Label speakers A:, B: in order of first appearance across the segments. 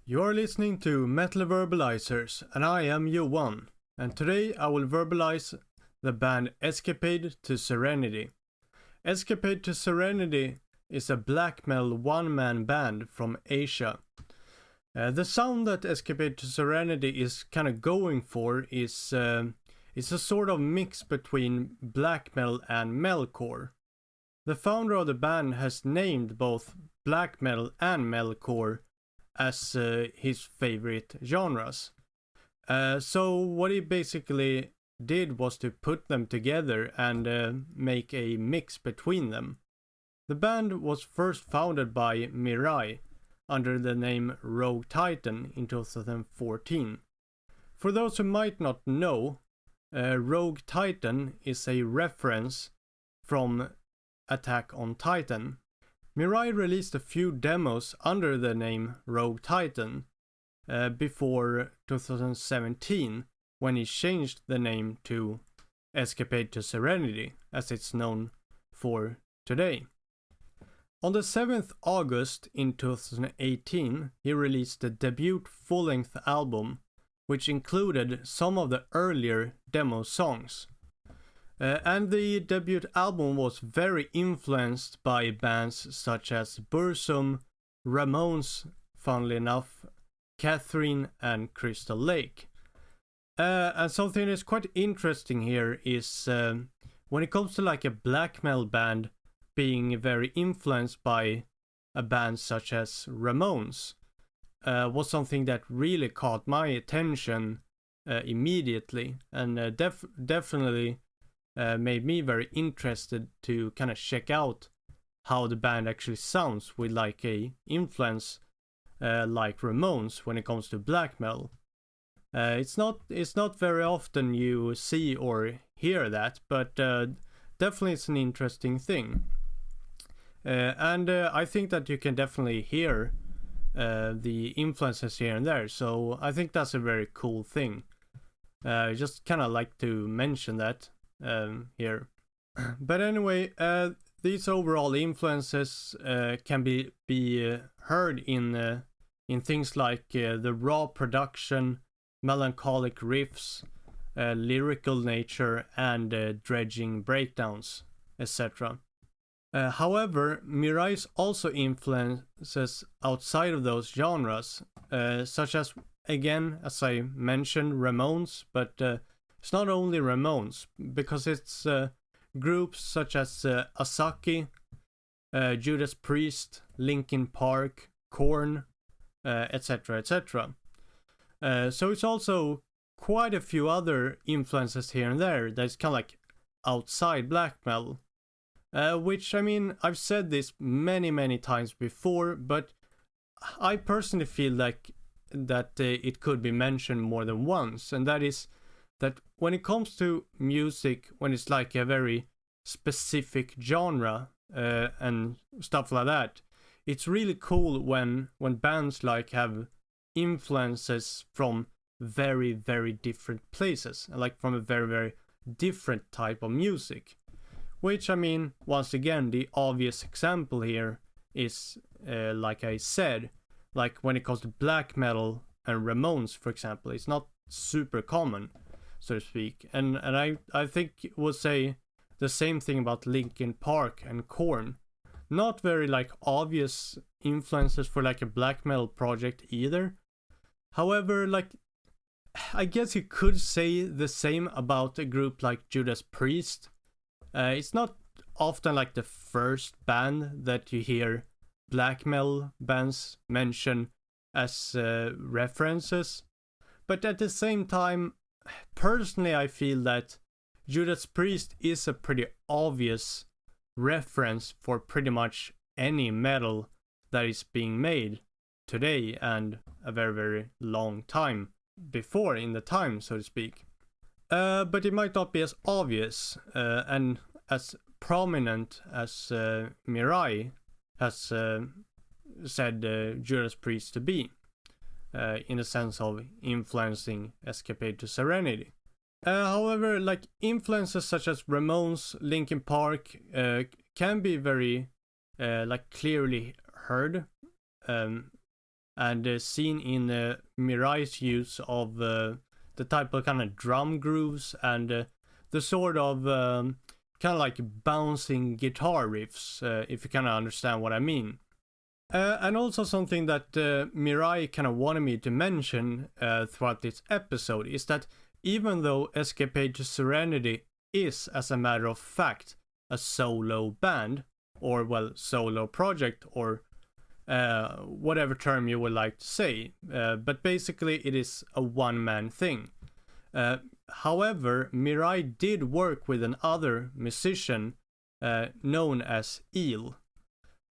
A: You're listening to Metal Verbalizers, and I am Johan, and today I will verbalize the band Escapade to Serenity. Escapade to Serenity is a black metal one-man band from Asia. The sound that Escapade to Serenity is kind of going for is a sort of mix between black metal and metalcore. The founder of the band has named both black metal and metalcore as his favorite genres. So what he basically did was to put them together and make a mix between them. The band was first founded by Mirai under the name Rogue Titan in 2014. For those who might not know, Rogue Titan is a reference from Attack on Titan. Mirai released a few demos under the name Rogue Titan before 2017, when he changed the name to Escapade to Serenity, as it's known for today. On the 7th August in 2018, he released the debut full-length album, which included some of the earlier demo songs. And the debut album was very influenced by bands such as Burzum, Ramones, funnily enough, Catherine, and Crystal Lake. And something that's quite interesting here is when it comes to like a black metal band being very influenced by a band such as Ramones, was something that really caught my attention immediately, and definitely made me very interested to kind of check out how the band actually sounds with like a influence like Ramones when it comes to black metal. It's not very often you see or hear that, but definitely it's an interesting thing. And I think that you can definitely hear the influences here and there, so I think that's a very cool thing. Just kind of like to mention that here. But anyway, these overall influences can be heard in things like the raw production, melancholic riffs, lyrical nature, and dredging breakdowns, etc. However, Mirai's also influences outside of those genres, such as, again, as I mentioned, Ramones, but it's not only Ramones, because it's groups such as Asaki, Judas Priest, Linkin Park, Korn, etc., etc. So it's also quite a few other influences here and there that's kind of like outside black metal. Which, I mean, I've said this many times before, but I personally feel like that it could be mentioned more than once, and that is that when it comes to music, when it's like a very specific genre and stuff like that, it's really cool when bands like have influences from very different places, like from a very different type of music. Which, I mean, once again, the obvious example here is, like I said, like when it comes to black metal and Ramones, for example, it's not super common, so to speak. And I think we'll say the same thing about Linkin Park and Korn. Not very like obvious influences for like a black metal project either. However, like, I guess you could say the same about a group like Judas Priest. It's not often like the first band that you hear black metal bands mention as references, but at the same time, personally I feel that Judas Priest is a pretty obvious reference for pretty much any metal that is being made today and a very long time before in the time, so to speak. But it might not be as obvious and as prominent as Mirai has said Judas Priest to be, in the sense of influencing Escapade to Serenity. However, like influences such as Ramones, Linkin Park can be very like clearly heard and seen in Mirai's use of the type of kind of drum grooves and the sort of kind of like bouncing guitar riffs, if you kind of understand what I mean. And also something that Mirai kind of wanted me to mention throughout this episode is that even though Escapade to Serenity is, as a matter of fact, a solo band, or well, solo project, or whatever term you would like to say, but basically it is a one-man thing. However, Mirai did work with another musician known as Eel.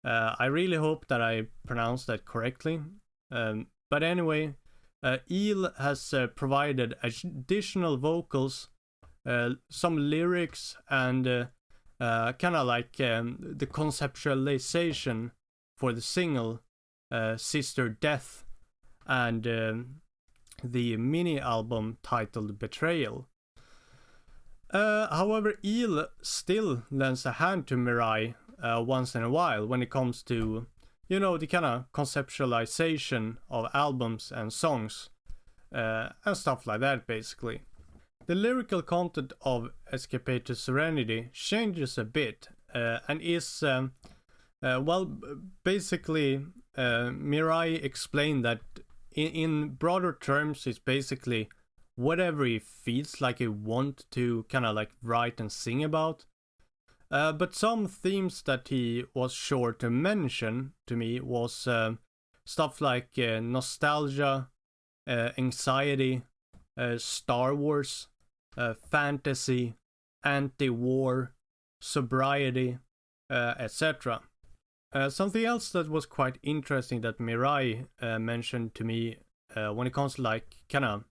A: I really hope that I pronounced that correctly. But anyway, Eel has provided additional vocals, some lyrics, and kind of like the conceptualization for the single Sister Death and the mini album titled Betrayal. However, Eel still lends a hand to Mirai once in a while when it comes to, you know, the kind of conceptualization of albums and songs and stuff like that, basically. The lyrical content of Escapade to Serenity changes a bit and is, well, basically, Mirai explained that in broader terms, it's basically whatever he feels like he wants to kind of like write and sing about. But some themes that he was sure to mention to me was stuff like nostalgia, anxiety, Star Wars, fantasy, anti-war, sobriety, etc. Something else that was quite interesting that Mirai mentioned to me when it comes to like kind of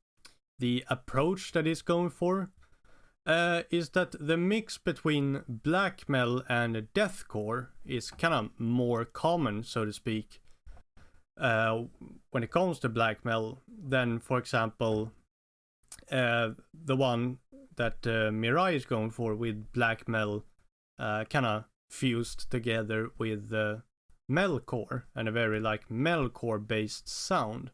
A: the approach that he's going for is that the mix between black metal and deathcore is kind of more common, so to speak, when it comes to black metal than, for example, the one that Mirai is going for with black metal kind of fused together with metalcore and a very like metalcore based sound.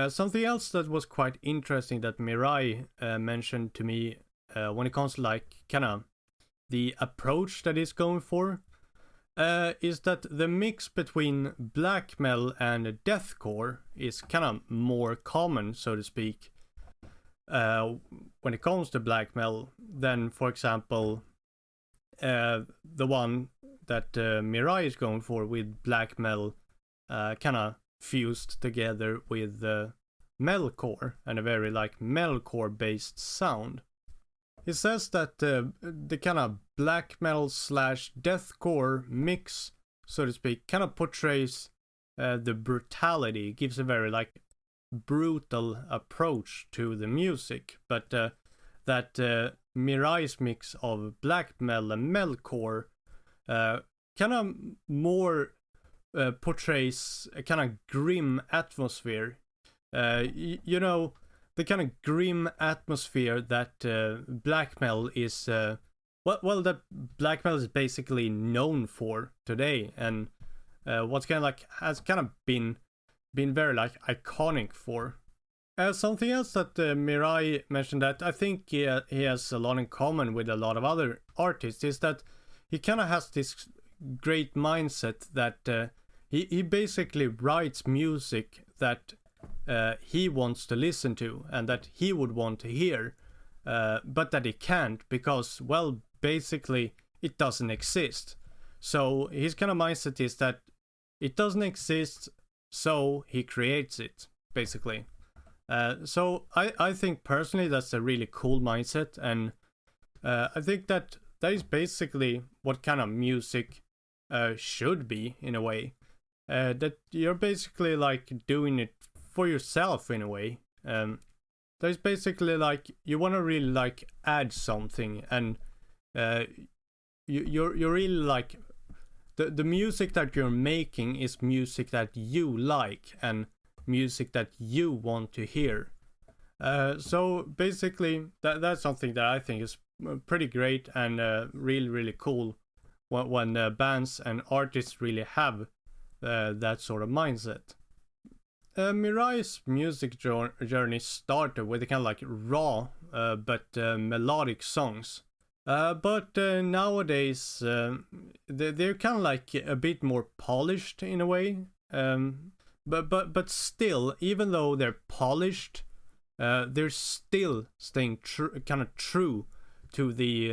A: Something else that was quite interesting that Mirai mentioned to me when it comes to like kind of the approach that he's going for is that the mix between black metal and deathcore is kind of more common, so to speak, when it comes to black metal than, for example, the one that Mirai is going for with black metal kind of fused together with metalcore and a very like metalcore based sound. He says that the kind of black metal slash deathcore mix, so to speak, kind of portrays the brutality, gives a very like brutal approach to the music, but that Mirai's mix of black metal and metalcore kind of more portrays a kind of grim atmosphere. You know, the kind of grim atmosphere that black metal is, well, that black metal is basically known for today, and what's kind of like has kind of been very like iconic for. Something else that Mirai mentioned that I think he has a lot in common with a lot of other artists is that he kind of has this great mindset that he basically writes music that he wants to listen to and that he would want to hear, but that he can't because, well, basically it doesn't exist. So his kind of mindset is that it doesn't exist, so he creates it, basically. So I think personally that's a really cool mindset, and I think that is basically what kind of music should be, in a way. That you're basically like doing it for yourself in a way. There's basically like you want to really like add something, and you're really like the music that you're making is music that you like and music that you want to hear. So basically that's something that I think is pretty great and really cool when bands and artists really have that sort of mindset. Mirai's music journey started with kind of like raw but melodic songs. But nowadays they're kind of like a bit more polished in a way. But still, even though they're polished, they're still staying kind of true to the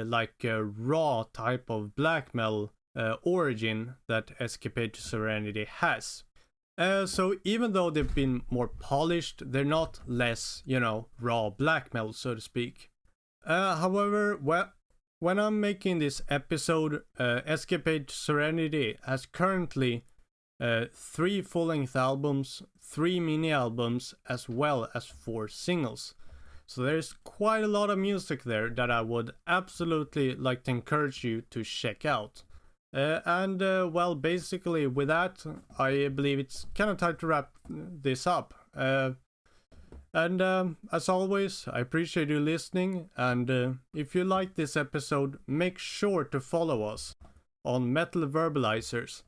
A: raw type of black metal origin that Escapade to Serenity has. So even though they've been more polished, they're not less, raw black metal, so to speak. However, when I'm making this episode, Escapade to Serenity has currently 3 full-length albums, 3 mini-albums, as well as 4 singles. So there's quite a lot of music there that I would absolutely like to encourage you to check out. Well, basically with that, I believe it's kind of time to wrap this up. As always, I appreciate you listening, and if you like this episode, make sure to follow us on Metal Verbalizers,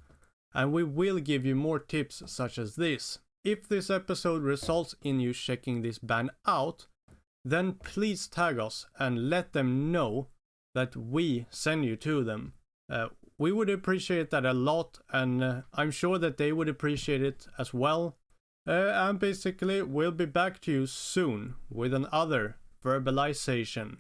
A: and we will give you more tips such as this. If this episode results in you checking this band out, then please tag us and let them know that we send you to them. We would appreciate that a lot, and I'm sure that they would appreciate it as well. And basically, we'll be back to you soon with another verbalization.